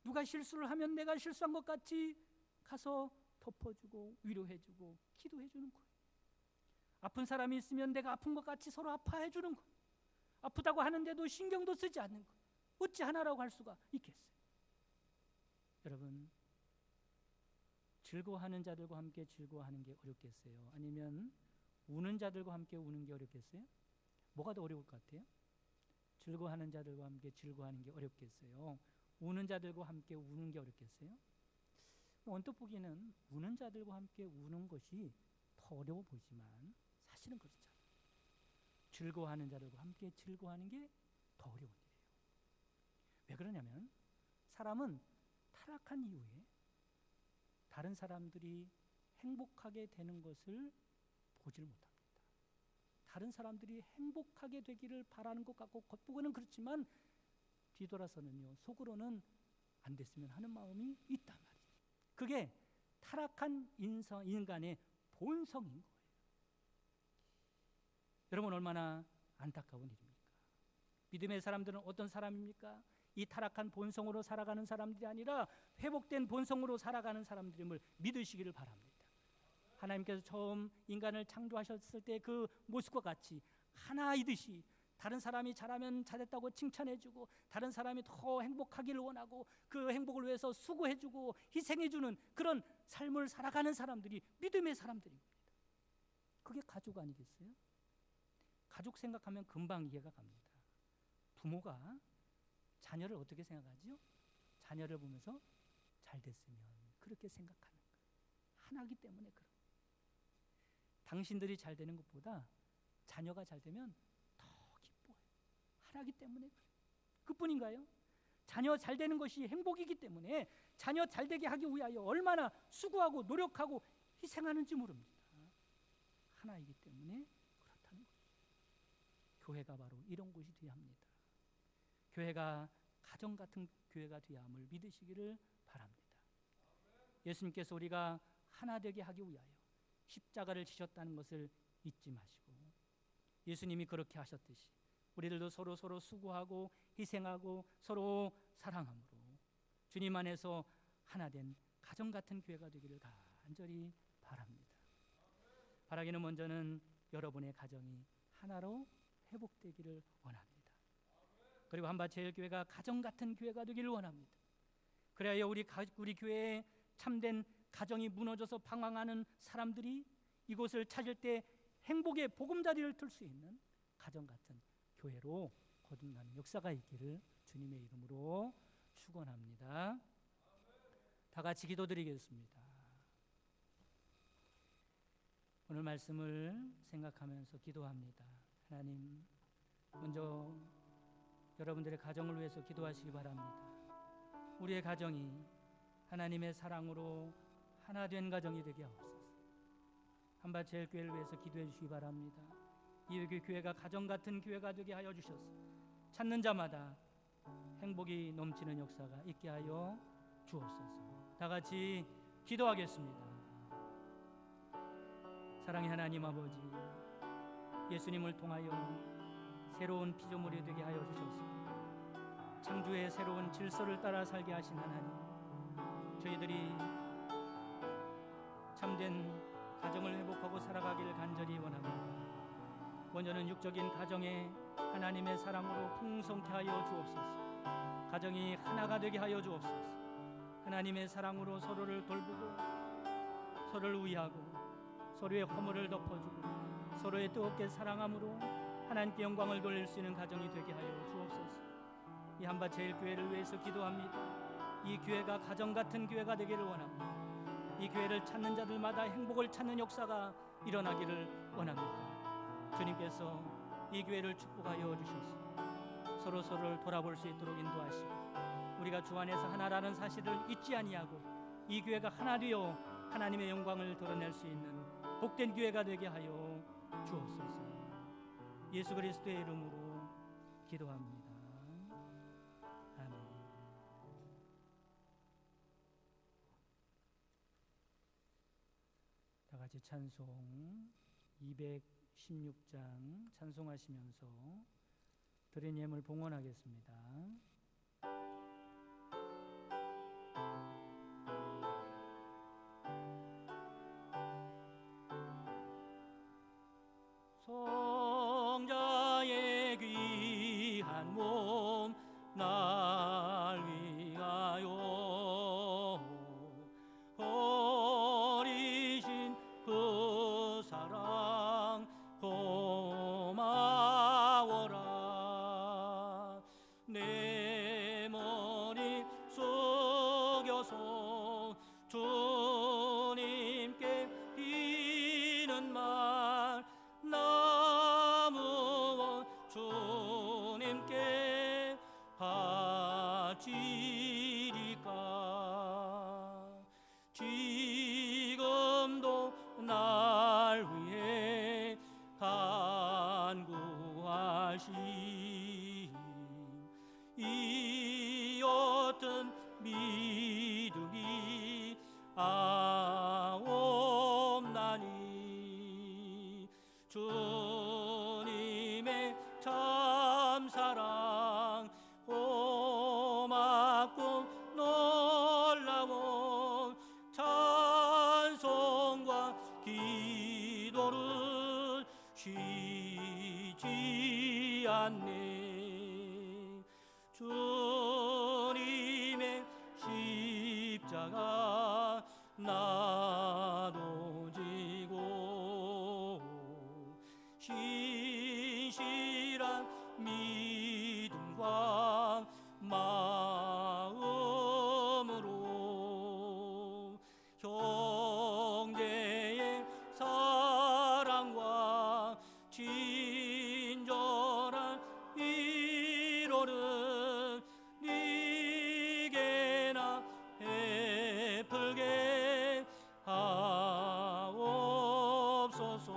누가 실수를 하면 내가 실수한 것 같이 가서 덮어주고 위로해주고 기도해주는 거예요. 아픈 사람이 있으면 내가 아픈 것 같이 서로 아파해주는 거예요. 아프다고 하는데도 신경도 쓰지 않는 거예요. 어찌 하나라고 할 수가 있겠어요? 여러분, 즐거워하는 자들과 함께 즐거워하는 게 어렵겠어요? 아니면 우는 자들과 함께 우는 게 어렵겠어요? 뭐가 더 어려울 것 같아요? 즐거워하는 자들과 함께 즐거워하는 게 어렵겠어요? 우는 자들과 함께 우는 게 어렵겠어요? 언뜻 보기에는 우는 자들과 함께 우는 것이 더 어려워 보이지만 사실은 그렇지 않아요. 즐거워하는 자들과 함께 즐거워하는 게 더 어려운 일이에요. 왜 그러냐면 사람은 타락한 이후에 다른 사람들이 행복하게 되는 것을 보지를 못합니다. 다른 사람들이 행복하게 되기를 바라는 것 같고 겉보고는 그렇지만 뒤돌아서는요, 속으로는 안 됐으면 하는 마음이 있단 말이죠. 그게 타락한 인간의 본성인 거예요. 여러분, 얼마나 안타까운 일입니까? 믿음의 사람들은 어떤 사람입니까? 이 타락한 본성으로 살아가는 사람들이 아니라 회복된 본성으로 살아가는 사람들임을 믿으시기를 바랍니다. 하나님께서 처음 인간을 창조하셨을 때 그 모습과 같이 하나이듯이 다른 사람이 잘하면 잘했다고 칭찬해주고, 다른 사람이 더 행복하기를 원하고 그 행복을 위해서 수고해주고 희생해주는 그런 삶을 살아가는 사람들이 믿음의 사람들입니다. 그게 가족 아니겠어요? 가족 생각하면 금방 이해가 갑니다. 부모가 자녀를 어떻게 생각하죠? 자녀를 보면서 잘 됐으면 그렇게 생각하는 거예요. 하나이기 때문에 그런 거예요. 당신들이 잘 되는 것보다 자녀가 잘 되면 더 기뻐해요. 하나이기 때문에 그래요. 그뿐인가요? 자녀 잘 되는 것이 행복이기 때문에 자녀 잘 되게 하기 위하여 얼마나 수고하고 노력하고 희생하는지 모릅니다. 하나이기 때문에 그렇다는 거죠. 교회가 바로 이런 곳이 되어야 합니다. 교회가 가정 같은 교회가 되어야 함을 믿으시기를 바랍니다. 예수님께서 우리가 하나 되게 하기 위하여 십자가를 지셨다는 것을 잊지 마시고, 예수님이 그렇게 하셨듯이 우리들도 서로 수고하고 희생하고 서로 사랑함으로 주님 안에서 하나 된 가정 같은 교회가 되기를 간절히 바랍니다. 바라기는 먼저는 여러분의 가정이 하나로 회복되기를 원합니다. 그리고 한밭제일교회가 가정 같은 교회가 되기를 원합니다. 그래야 우리 교회에 참된 가정이 무너져서 방황하는 사람들이 이곳을 찾을 때 행복의 보금자리를 틀 수 있는 가정 같은 교회로 거듭나는 역사가 있기를 주님의 이름으로 축원합니다. 다 같이 기도드리겠습니다. 오늘 말씀을 생각하면서 기도합니다. 하나님, 먼저 여러분들의 가정을 위해서 기도하시기 바랍니다. 우리의 가정이 하나님의 사랑으로 하나 된 가정이 되게 하옵소서. 한밭제일교회를 위해서 기도해 주시기 바랍니다. 이 교회가 가정 같은 교회가 되게 하여 주셔서 찾는 자마다 행복이 넘치는 역사가 있게 하여 주옵소서. 다 같이 기도하겠습니다. 사랑의 하나님 아버지, 예수님을 통하여 새로운 피조물이 되게 하여 주셔서 창조의 새로운 질서를 따라 살게 하신 하나님, 저희들이 참된 가정을 회복하고 살아가기를 간절히 원합니다. 먼저는 육적인 가정에 하나님의 사랑으로 풍성케 하여 주옵소서. 가정이 하나가 되게 하여 주옵소서. 하나님의 사랑으로 서로를 돌보고 서로를 위하고 서로의 허물을 덮어주고 서로의 뜨겁게 사랑함으로 하나님께 영광을 돌릴 수 있는 가정이 되게 하여 주옵소서. 이 한밭제일교회를 위해서 기도합니다. 이 교회가 가정 같은 교회가 되기를 원합니다. 이 교회를 찾는 자들마다 행복을 찾는 역사가 일어나기를 원합니다. 주님께서 이 교회를 축복하여 주셔서 서로 서로를 돌아볼 수 있도록 인도하시고 우리가 주 안에서 하나라는 사실을 잊지 아니하고 이 교회가 하나 되어 하나님의 영광을 드러낼 수 있는 복된 교회가 되게 하여 주옵소서. 예수 그리스도의 이름으로 기도합니다. 아멘. 다 같이 찬송 216장 찬송하시면서 드린 예물 봉헌하겠습니다. 성자의 귀한 몸 날 위하여 버리신 그 사랑 고마워라. 내 머리 숙여서 주님께 비는 말 나무 주님께 바치리까. 지금도 날 위해 간구하신 이 어떤 믿음이 없나니. 주님의 참사랑 고맙고 놀라운 찬송과 기도를 쉬지 않네. 주님의 십자가 나도 지고 신실한 믿음과 마음으로 형제의 사랑과 친절한 위로를 네게나 베풀게 하옵소서.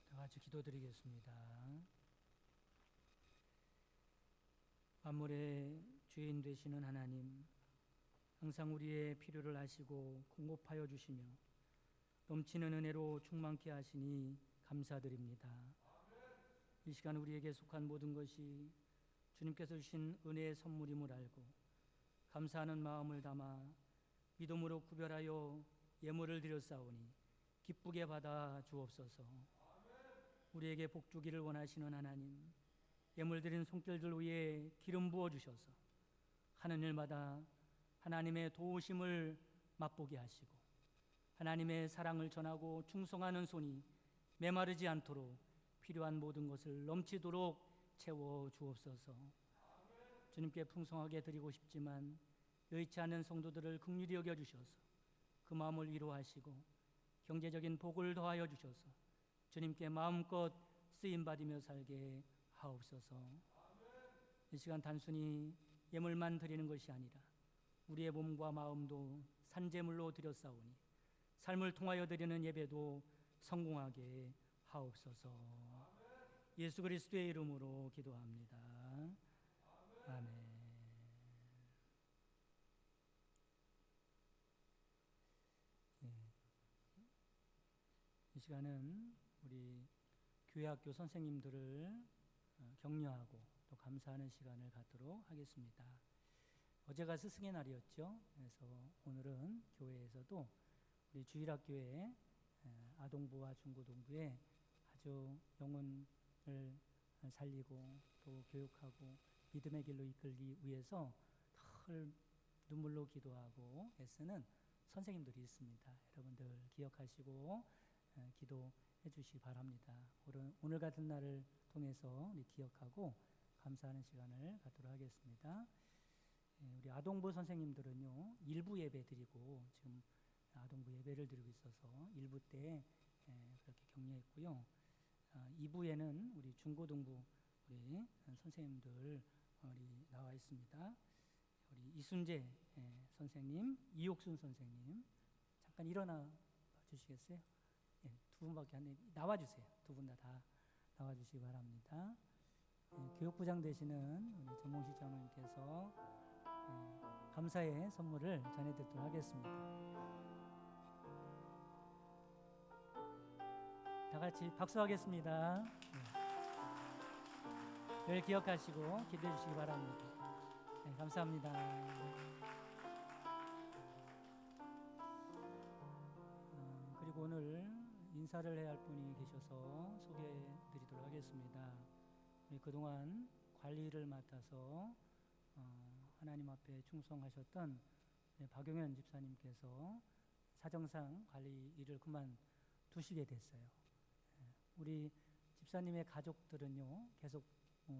다 같이 기도드리겠습니다. 만물의 주인 되시는 하나님, 항상 우리의 필요를 아시고 공급하여 주시며 넘치는 은혜로 충만케 하시니 감사드립니다. 이 시간 우리에게 속한 모든 것이 주님께서 주신 은혜의 선물임을 알고 감사하는 마음을 담아 믿음으로 구별하여 예물을 드렸사오니 기쁘게 받아 주옵소서. 우리에게 복 주기를 원하시는 하나님, 예물 드린 손길들 위에 기름 부어 주셔서 하는 일마다 하나님의 도우심을 맛보게 하시고 하나님의 사랑을 전하고 충성하는 손이 메마르지 않도록 필요한 모든 것을 넘치도록 채워 주옵소서. 주님께 풍성하게 드리고 싶지만 여의치 않은 성도들을 긍휼히 여겨 주셔서 그 마음을 위로하시고 경제적인 복을 더하여 주셔서 주님께 마음껏 쓰임 받으며 살게 하옵소서. 이 시간 단순히 예물만 드리는 것이 아니라 우리의 몸과 마음도 산제물로 드렸사오니 삶을 통하여 드리는 예배도 성공하게 하옵소서. 예수 그리스도의 이름으로 기도합니다. 아멘. 예. 이 시간은 우리 교회학교 선생님들을 격려하고 또 감사하는 시간을 갖도록 하겠습니다. 어제가 스승의 날이었죠. 그래서 오늘은 교회에서도 우리 주일학교의 아동부와 중고등부에 아주 영혼을 살리고 또 교육하고 믿음의 길로 이끌기 위해서 늘 눈물로 기도하고 애쓰는 선생님들이 있습니다. 여러분들 기억하시고 기도해 주시기 바랍니다. 오늘 같은 날을 통해서 우리 기억하고 감사하는 시간을 갖도록 하겠습니다. 우리 아동부 선생님들은요, 일부 예배 드리고 지금 아동부 예배를 드리고 있어서 1부 때 그렇게 격려했고요. 2부에는 우리 중고등부 우리 선생님들 우리 나와 있습니다. 우리 이순재 선생님, 이옥순 선생님 잠깐 일어나 주시겠어요? 두 분밖에 안 나와 주세요. 두 분 다 나와 주시기 바랍니다. 교육부장 되시는 우리 전몽식 장로님께서 감사의 선물을 전해드리도록 하겠습니다. 다 같이 박수하겠습니다. 늘 기억하시고 기도해 주시기 바랍니다. 감사합니다. 그리고 오늘 인사를 해야 할 분이 계셔서 소개해 드리도록 하겠습니다. 우리 그동안 관리를 맡아서 하나님 앞에 충성하셨던 박용현 집사님께서 사정상 관리 일을 그만두시게 됐어요. 우리 집사님의 가족들은요, 계속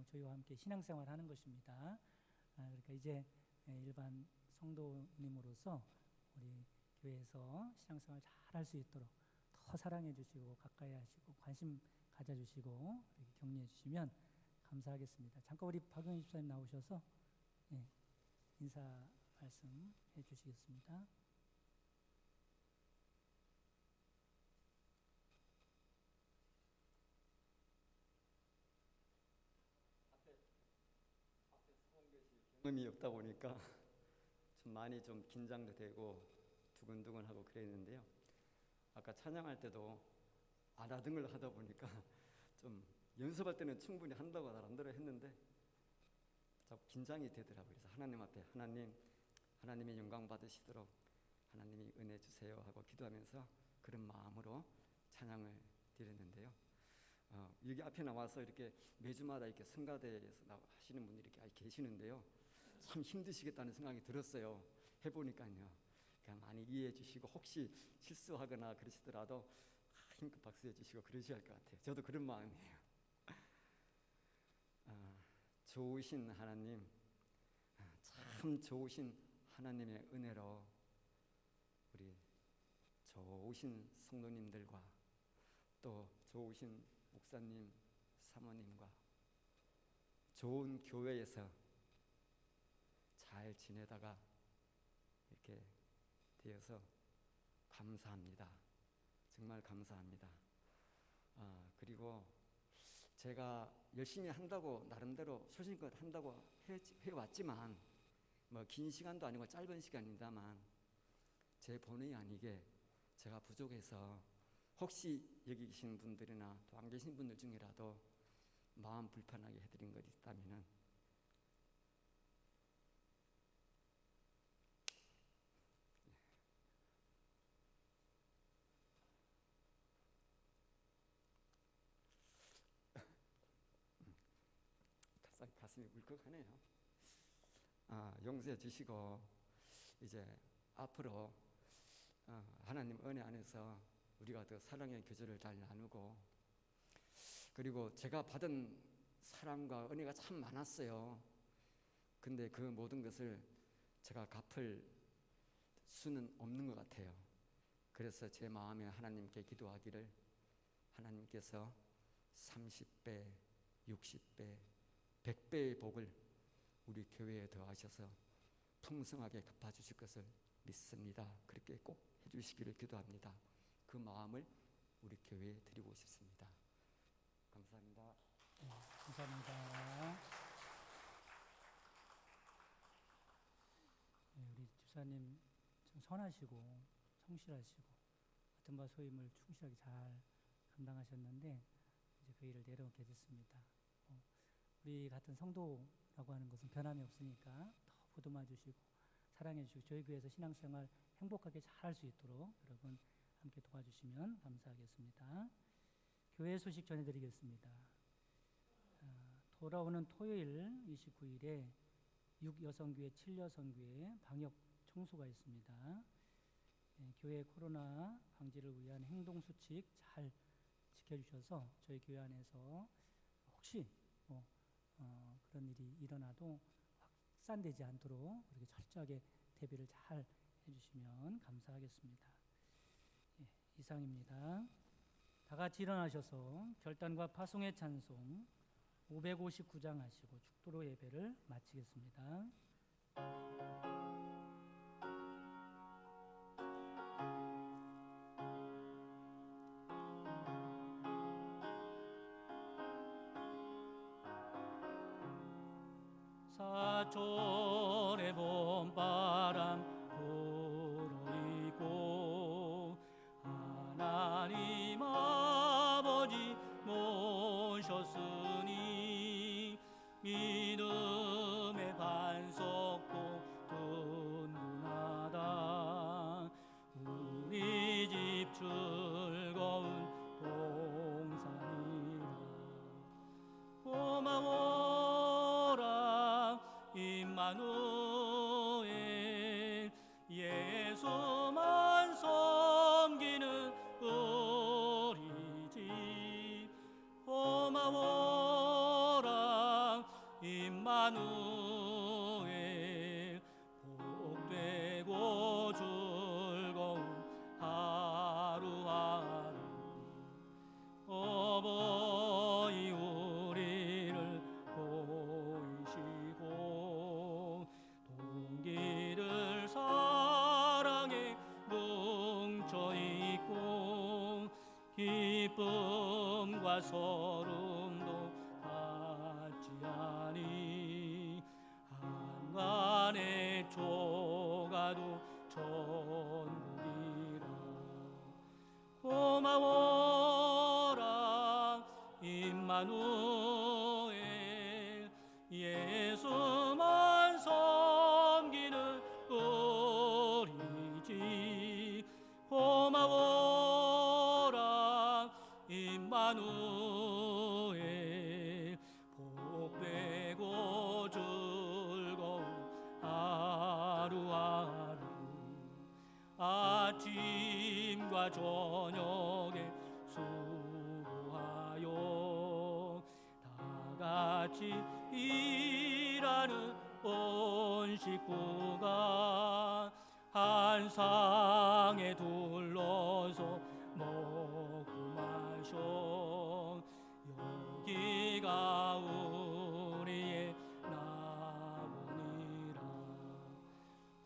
저희와 함께 신앙생활 하는 것입니다. 그러니까 이제 일반 성도님으로서 우리 교회에서 신앙생활 잘 할 수 있도록 더 사랑해 주시고 가까이 하시고 관심 가져주시고 이렇게 격려해 주시면 감사하겠습니다. 잠깐 우리 박용희 집사님 나오셔서 인사 말씀 해 주시겠습니다. 경험이 없다 보니까 좀 많이 좀 긴장도 되고 두근두근하고 그랬는데요. 아까 찬양할 때도 알아듣을 하다 보니까 좀 연습할 때는 충분히 한다고 나름대로 했는데 자꾸 긴장이 되더라고요. 그래서 하나님 앞에 하나님의 영광 받으시도록 하나님이 은혜 주세요 하고 기도하면서 그런 마음으로 찬양을 드렸는데요. 여기 앞에 나와서 이렇게 매주마다 이렇게 성가대에서 하시는 분들이 이렇게 계시는데요. 참 힘드시겠다는 생각이 들었어요. 해보니까요. 그냥 많이 이해해 주시고 혹시 실수하거나 그러시더라도 힘껏 박수해 주시고 그러셔야 할 것 같아요. 저도 그런 마음이에요. 좋으신 하나님, 참 좋으신 하나님의 은혜로 우리 좋으신 성도님들과 또 좋으신 목사님, 사모님과 좋은 교회에서 잘 지내다가 이렇게 되어서 감사합니다. 정말 감사합니다. 그리고 제가 열심히 한다고 나름대로 소신껏 한다고 해왔지만 뭐 긴 시간도 아니고 짧은 시간이다만 제 본의 아니게 제가 부족해서 혹시 여기 계신 분들이나 또 안 계신 분들 중이라도 마음 불편하게 해드린 것 있다면은 가슴이 울컥하네요. 용서해 주시고 이제 앞으로 하나님 은혜 안에서 우리가 더 사랑의 교제를 잘 나누고 그리고 제가 받은 사랑과 은혜가 참 많았어요. 근데 그 모든 것을 제가 갚을 수는 없는 것 같아요. 그래서 제 마음에 하나님께 기도하기를 하나님께서 30배, 60배, 100배의 복을 우리 교회에 더하셔서 풍성하게 갚아주실 것을 믿습니다. 그렇게 꼭 해주시기를 기도합니다. 그 마음을 우리 교회에 드리고 싶습니다. 감사합니다. 감사합니다. 네, 우리 집사님 참 선하시고 성실하시고 같은 바 소임을 충실하게 잘 감당하셨는데 이제 그 일을 내려놓게 됐습니다. 우리 같은 성도라고 하는 것은 변함이 없으니까 더 보듬어 주시고 사랑해 주시고 저희 교회에서 신앙생활 행복하게 잘 할 수 있도록 여러분 함께 도와주시면 감사하겠습니다. 교회 소식 전해드리겠습니다. 돌아오는 토요일 29일에 6여성교회 7여성교회 방역 청소가 있습니다. 교회 코로나 방지를 위한 행동수칙 잘 지켜주셔서 저희 교회 안에서 혹시 그런 일이 일어나도 확산되지 않도록 그렇게 철저하게 대비를 잘 해주시면 감사하겠습니다. 이상입니다. 다 같이 일어나셔서 결단과 파송의 찬송 559장 하시고 축도로 예배를 마치겠습니다. 사철의 봄바람 불어있고 하나님 아버지 모셨으니 믿음의 반석도 든든하다. 우리 집 즐거운 동산이다. 고마워라 임마누엘 예수만 섬기는 우리 집. 고마워라 임마누엘 복되고 즐거운 하루하루. 어버이 우리를 보이시고 동기를 사랑에 뭉쳐있고 기쁨과 소름도 같지 아니 한간의 조가도 천국이라. 고마워라 임마누엘 예수만 섬기는 우리 집. 고마워라 임마누엘 복되고 즐거운 하루하루. 아침과 저녁에 수고하여 다 같이 일하는 온 식구가 한 상에 둘러서 먹고 마셔. 여기가 우리의 나무니라.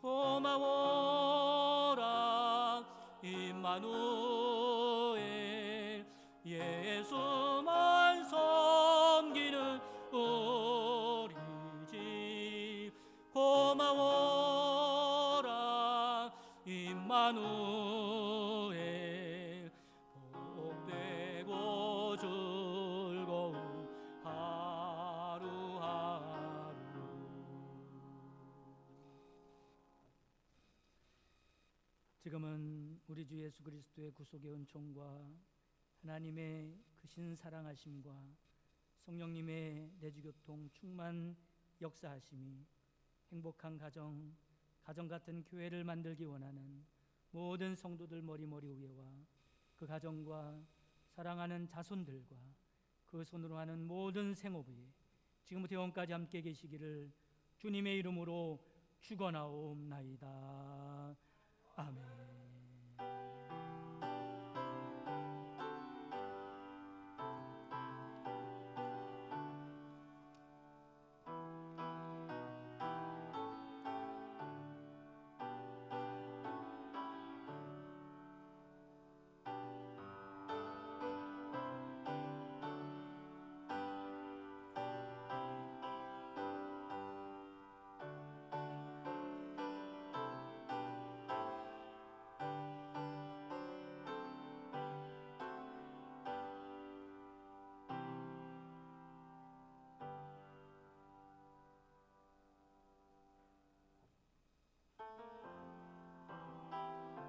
고마워라 임마누엘 예수만 섬기는 우리 집. 고마워라 임마누엘 복되고 즐거운 하루하루. 지금은 우리 주 예수 그리스도의 구속의 은총과 하나님의 크신 사랑하심과 성령님의 내주교통 충만 역사하심이 행복한 가정 같은 교회를 만들기 원하는 모든 성도들 머리머리 위에와 그 가정과 사랑하는 자손들과 그 손으로 하는 모든 생업에 지금부터 영원까지 함께 계시기를 주님의 이름으로 축원하옵나이다. 아멘.